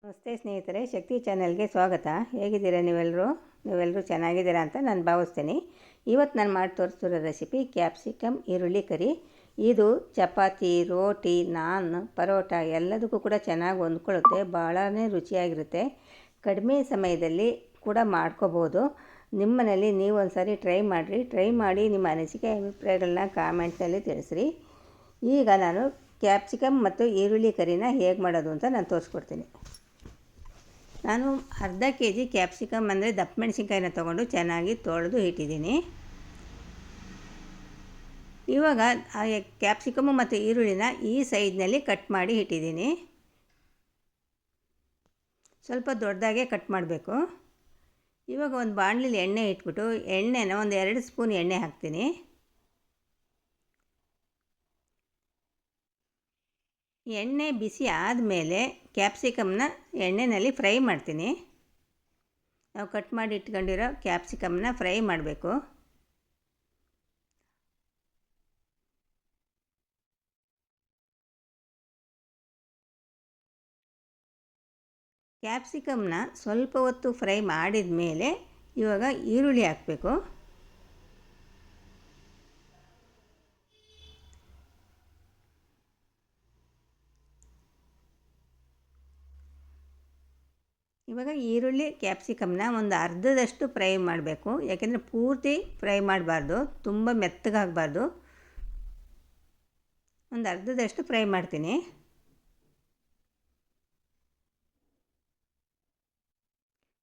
ನಮಸ್ತೆ ಸ್ನೇಹಿತರೆ, ಶಕ್ತಿ ಚಾನೆಲ್ಗೆ ಸ್ವಾಗತ. ಹೇಗಿದ್ದೀರಾ ನೀವೆಲ್ಲರೂ ಚೆನ್ನಾಗಿದ್ದೀರಾ ಅಂತ ನಾನು ಭಾವಿಸ್ತೀನಿ. ಇವತ್ತು ನಾನು ಮಾಡಿ ತೋರಿಸ್ತಿರೋ ರೆಸಿಪಿ ಕ್ಯಾಪ್ಸಿಕಮ್ ಈರುಳ್ಳಿ ಕರಿ. ಇದು ಚಪಾತಿ, ರೋಟಿ, ನಾನ್, ಪರೋಟ ಎಲ್ಲದಕ್ಕೂ ಕೂಡ ಚೆನ್ನಾಗಿ ಹೊಂದ್ಕೊಳ್ಳುತ್ತೆ. ಭಾಳನೇ ರುಚಿಯಾಗಿರುತ್ತೆ. ಕಡಿಮೆ ಸಮಯದಲ್ಲಿ ಕೂಡ ಮಾಡ್ಕೋಬೋದು. ನಿಮ್ಮ ಮನೇಲಿ ನೀವು ಒಂದು ಸಾರಿ ಟ್ರೈ ಮಾಡಿ ನಿಮ್ಮ ಅನಿಸಿಕೆ ಅಭಿಪ್ರಾಯಗಳನ್ನ ಕಾಮೆಂಟ್ನಲ್ಲಿ ತಿಳಿಸ್ರಿ. ಈಗ ನಾನು ಕ್ಯಾಪ್ಸಿಕಮ್ ಮತ್ತು ಈರುಳ್ಳಿ ಕರಿನ ಹೇಗೆ ಮಾಡೋದು ಅಂತ ನಾನು ತೋರಿಸ್ಕೊಡ್ತೀನಿ. ನಾನು ಅರ್ಧ ಕೆಜಿ ಕ್ಯಾಪ್ಸಿಕಮ್ ಅಂದರೆ ದಪ್ಪ ಮೆಣಸಿನ್ಕಾಯಿನ ತೊಗೊಂಡು ಚೆನ್ನಾಗಿ ತೊಳೆದು ಇಟ್ಟಿದ್ದೀನಿ. ಇವಾಗ ಆ ಕ್ಯಾಪ್ಸಿಕಮ್ಮು ಮತ್ತು ಈರುಳ್ಳಿನ ಈ ಸೈಜ್ನಲ್ಲಿ ಕಟ್ ಮಾಡಿ ಇಟ್ಟಿದ್ದೀನಿ. ಸ್ವಲ್ಪ ದೊಡ್ಡದಾಗೆ ಕಟ್ ಮಾಡಬೇಕು. ಇವಾಗ ಒಂದು ಬಾಣಲಿಲಿ ಎಣ್ಣೆ ಇಟ್ಬಿಟ್ಟು ಎಣ್ಣೆನ ಒಂದು 2 ಸ್ಪೂನ್ ಎಣ್ಣೆ ಹಾಕ್ತೀನಿ. ಎಣ್ಣೆ ಬಿಸಿ ಆದಮೇಲೆ ಕ್ಯಾಪ್ಸಿಕಮ್ನ ಎಣ್ಣೆಯಲ್ಲಿ ಫ್ರೈ ಮಾಡ್ತೀನಿ. ನಾವು ಕಟ್ ಮಾಡಿ ಇಟ್ಕೊಂಡಿರೋ ಕ್ಯಾಪ್ಸಿಕಮ್ನ ಫ್ರೈ ಮಾಡಬೇಕು. ಕ್ಯಾಪ್ಸಿಕಮ್ನ ಸ್ವಲ್ಪ ಹೊತ್ತು ಫ್ರೈ ಮಾಡಿದ ಮೇಲೆ ಇವಾಗ ಈರುಳ್ಳಿ ಹಾಕಬೇಕು. ಇವಾಗ ಈರುಳ್ಳಿ ಕ್ಯಾಪ್ಸಿಕಮ್ನ ಒಂದು ಅರ್ಧದಷ್ಟು ಫ್ರೈ ಮಾಡಬೇಕು. ಯಾಕೆಂದರೆ ಪೂರ್ತಿ ಫ್ರೈ ಮಾಡಬಾರ್ದು, ತುಂಬ ಮೆತ್ತಗಾಗಬಾರ್ದು. ಒಂದು ಅರ್ಧದಷ್ಟು ಫ್ರೈ ಮಾಡ್ತೀನಿ.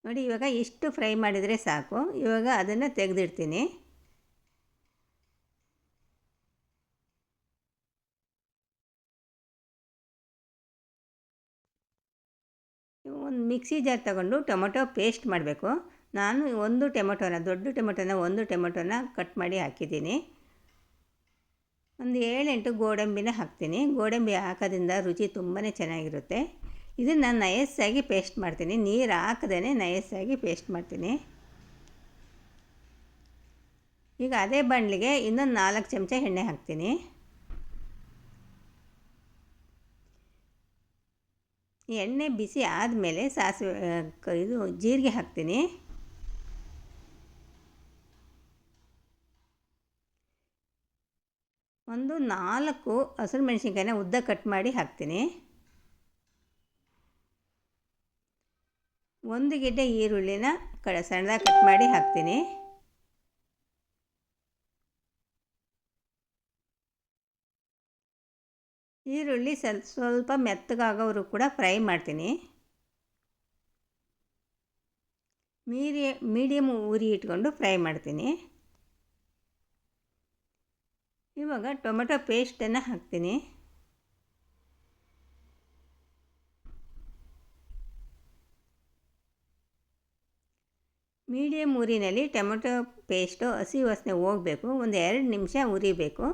ನೋಡಿ, ಇವಾಗ ಇಷ್ಟು ಫ್ರೈ ಮಾಡಿದರೆ ಸಾಕು. ಇವಾಗ ಅದನ್ನು ತೆಗೆದಿಡ್ತೀನಿ. ಒಂದು ಮಿಕ್ಸಿ ಜಾರ್ ತಗೊಂಡು ಟೊಮೊಟೊ ಪೇಸ್ಟ್ ಮಾಡಬೇಕು. ನಾನು ದೊಡ್ಡ ಟೊಮೊಟೊನ ಕಟ್ ಮಾಡಿ ಹಾಕಿದ್ದೀನಿ. ಒಂದು 7-8 ಗೋಡಂಬಿನ ಹಾಕ್ತೀನಿ. ಗೋಡಂಬಿ ಹಾಕೋದ್ರಿಂದ ರುಚಿ ತುಂಬಾ ಚೆನ್ನಾಗಿರುತ್ತೆ. ಇದನ್ನು ನಾನು ನಯಸ್ಸಾಗಿ ಪೇಸ್ಟ್ ಮಾಡ್ತೀನಿ. ನೀರು ಹಾಕದೇ ನಯಸ್ಸಾಗಿ ಪೇಸ್ಟ್ ಮಾಡ್ತೀನಿ. ಈಗ ಅದೇ ಬಾಣಲಿಗೆ ಇನ್ನೊಂದು 4 ಚಮಚ ಎಣ್ಣೆ ಹಾಕ್ತೀನಿ. ಎಣ್ಣೆ ಬಿಸಿ ಆದಮೇಲೆ ಜೀರಿಗೆ ಹಾಕ್ತೀನಿ. ಒಂದು 4 ಹಸಿರು ಮೆಣಸಿನ್ಕಾಯಿನ ಉದ್ದ ಕಟ್ ಮಾಡಿ ಹಾಕ್ತೀನಿ. 1 ಗೆಡ್ಡೆ ಈರುಳ್ಳಿನ ಸಣ್ಣದಾಗಿ ಕಟ್ ಮಾಡಿ ಹಾಕ್ತೀನಿ. ಈರುಳ್ಳಿ ಸ್ವಲ್ಪ ಮೆತ್ತಗಾಗೋರು ಕೂಡ ಫ್ರೈ ಮಾಡ್ತೀನಿ. ಮೀಡಿಯಮ್ ಉರಿ ಇಟ್ಕೊಂಡು ಫ್ರೈ ಮಾಡ್ತೀನಿ. ಇವಾಗ ಟೊಮೆಟೊ ಪೇಸ್ಟನ್ನು ಹಾಕ್ತೀನಿ. ಮೀಡಿಯಮ್ ಉರಿನಲ್ಲಿ ಟೊಮೆಟೊ ಪೇಸ್ಟು ಹಸಿ ವಾಸನೆ ಹೋಗಬೇಕು. ಒಂದು 2 ನಿಮಿಷ ಉರಿಬೇಕು.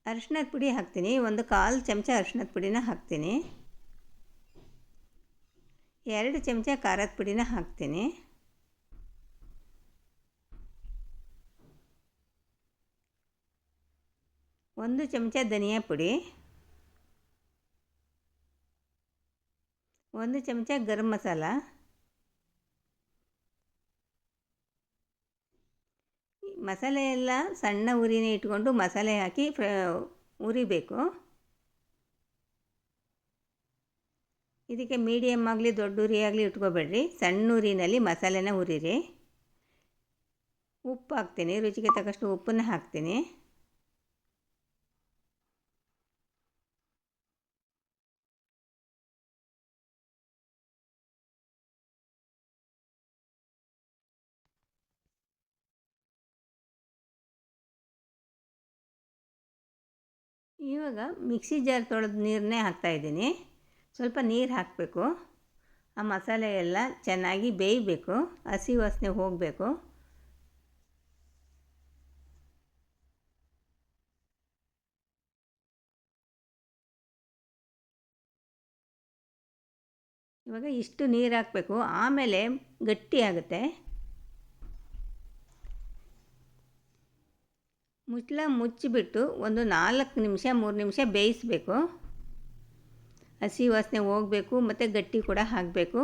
ಅರಿಶಿಣದ ಪುಡಿ ಹಾಕ್ತೀನಿ. ಒಂದು 1/4 ಚಮಚ ಅರಿಶಿಣದ ಪುಡಿನ ಹಾಕ್ತೀನಿ. 2 ಚಮಚ ಖಾರದ ಪುಡಿನ ಹಾಕ್ತೀನಿ. 1 ಚಮಚ ಧನಿಯಾ ಪುಡಿ, 1 ಚಮಚ ಗರಂ ಮಸಾಲ, ಮಸಾಲೆ ಎಲ್ಲ ಸಣ್ಣ ಉರಿನೇ ಇಟ್ಕೊಂಡು ಮಸಾಲೆ ಹಾಕಿ ಉರಿಬೇಕು. ಇದಕ್ಕೆ ಮೀಡಿಯಮ್ ಆಗಲಿ ದೊಡ್ಡ ಉರಿ ಆಗಲಿ ಇಟ್ಕೋಬೇಡ್ರಿ. ಸಣ್ಣ ಉರಿನಲ್ಲಿ ಮಸಾಲೆನ ಹುರಿರಿ. ಉಪ್ಪು ಹಾಕ್ತೀನಿ. ರುಚಿಗೆ ತಕ್ಕಷ್ಟು ಉಪ್ಪನ್ನು ಹಾಕ್ತೀನಿ. ಇವಾಗ ಮಿಕ್ಸಿ ಜಾರ್ ತೊಳೆದ ನೀರನ್ನೇ ಹಾಕ್ತಾಯಿದ್ದೀನಿ. ಸ್ವಲ್ಪ ನೀರು ಹಾಕಬೇಕು. ಆ ಮಸಾಲೆ ಎಲ್ಲ ಚೆನ್ನಾಗಿ ಬೇಯಬೇಕು. ಹಸಿ ವಾಸನೆ ಹೋಗಬೇಕು. ಇವಾಗ ಇಷ್ಟು ನೀರು ಹಾಕಬೇಕು. ಆಮೇಲೆ ಗಟ್ಟಿ ಆಗುತ್ತೆ. ಮುಚ್ಚಳ ಮುಚ್ಚಿಬಿಟ್ಟು ಒಂದು 4 ನಿಮಿಷ 3 ನಿಮಿಷ ಬೇಯಿಸಬೇಕು. ಹಸಿ ವಾಸನೆ ಹೋಗಬೇಕು ಮತ್ತು ಗಟ್ಟಿ ಕೂಡ ಆಗಬೇಕು.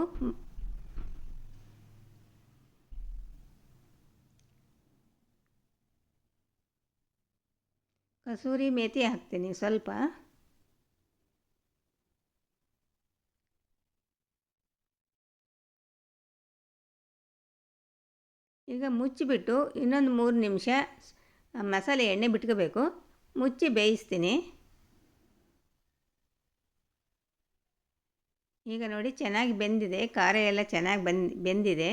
ಕಸೂರಿ ಮೇಥಿ ಹಾಕ್ತೀನಿ ಸ್ವಲ್ಪ. ಈಗ ಮುಚ್ಚಿಬಿಟ್ಟು ಇನ್ನೊಂದು 3 ನಿಮಿಷ ಮಸಾಲೆ ಎಣ್ಣೆ ಬಿಟ್ಕೋಬೇಕು. ಮುಚ್ಚಿ ಬೇಯಿಸ್ತೀನಿ. ಈಗ ನೋಡಿ ಚೆನ್ನಾಗಿ ಬೆಂದಿದೆ, ಖಾರ ಎಲ್ಲ ಚೆನ್ನಾಗಿ ಬೆಂದಿದೆ.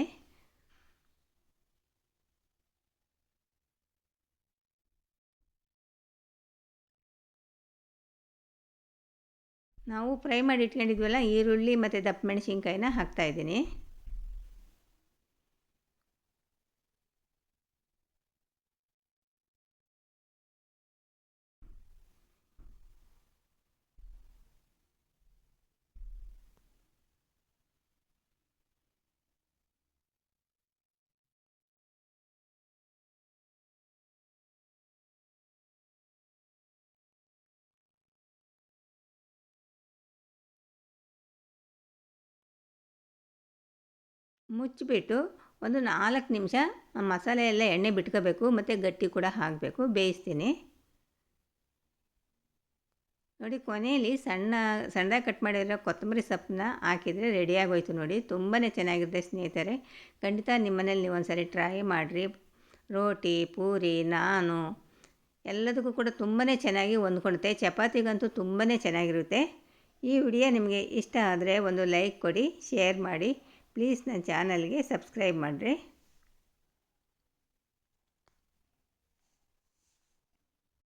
ನಾವು ಫ್ರೈ ಮಾಡಿ ಇಟ್ಕೊಂಡಿದ್ವಲ್ಲ ಈರುಳ್ಳಿ ಮತ್ತು ದಪ್ಪ ಮೆಣಸಿನ್ಕಾಯಿನ ಹಾಕ್ತಾಯಿದ್ದೀನಿ. ಮುಚ್ಚಿಬಿಟ್ಟು ಒಂದು 4 ನಿಮಿಷ ಮಸಾಲೆ ಎಲ್ಲ ಎಣ್ಣೆ ಬಿಟ್ಕೋಬೇಕು ಮತ್ತು ಗಟ್ಟಿ ಕೂಡ ಆಗಬೇಕು. ಬೇಯಿಸ್ತೀನಿ. ನೋಡಿ ಕೊನೆಯಲ್ಲಿ ಸಣ್ಣದಾಗಿ ಕಟ್ ಮಾಡಿರೋ ಕೊತ್ತಂಬರಿ ಸೊಪ್ಪನ್ನ ಹಾಕಿದರೆ ರೆಡಿಯಾಗೋಯ್ತು ನೋಡಿ. ತುಂಬಾ ಚೆನ್ನಾಗಿರುತ್ತೆ ಸ್ನೇಹಿತರೆ. ಖಂಡಿತ ನಿಮ್ಮ ಮನೇಲಿ ನೀವು ಒಂದು ಸಾರಿ ಟ್ರೈ ಮಾಡಿರಿ. ರೋಟಿ, ಪೂರಿ, ನಾನು ಎಲ್ಲದಕ್ಕೂ ಕೂಡ ತುಂಬಾ ಚೆನ್ನಾಗಿ ಹೊಂದ್ಕೊಳುತ್ತೆ. ಚಪಾತಿಗಂತೂ ತುಂಬಾ ಚೆನ್ನಾಗಿರುತ್ತೆ. ಈ ವಿಡಿಯೋ ನಿಮಗೆ ಇಷ್ಟ ಆದರೆ ಒಂದು ಲೈಕ್ ಕೊಡಿ, ಶೇರ್ ಮಾಡಿ. ಪ್ಲೀಸ್ ನನ್ನ ಚಾನಲ್ಗೆ ಸಬ್ಸ್ಕ್ರೈಬ್ ಮಾಡಿರಿ.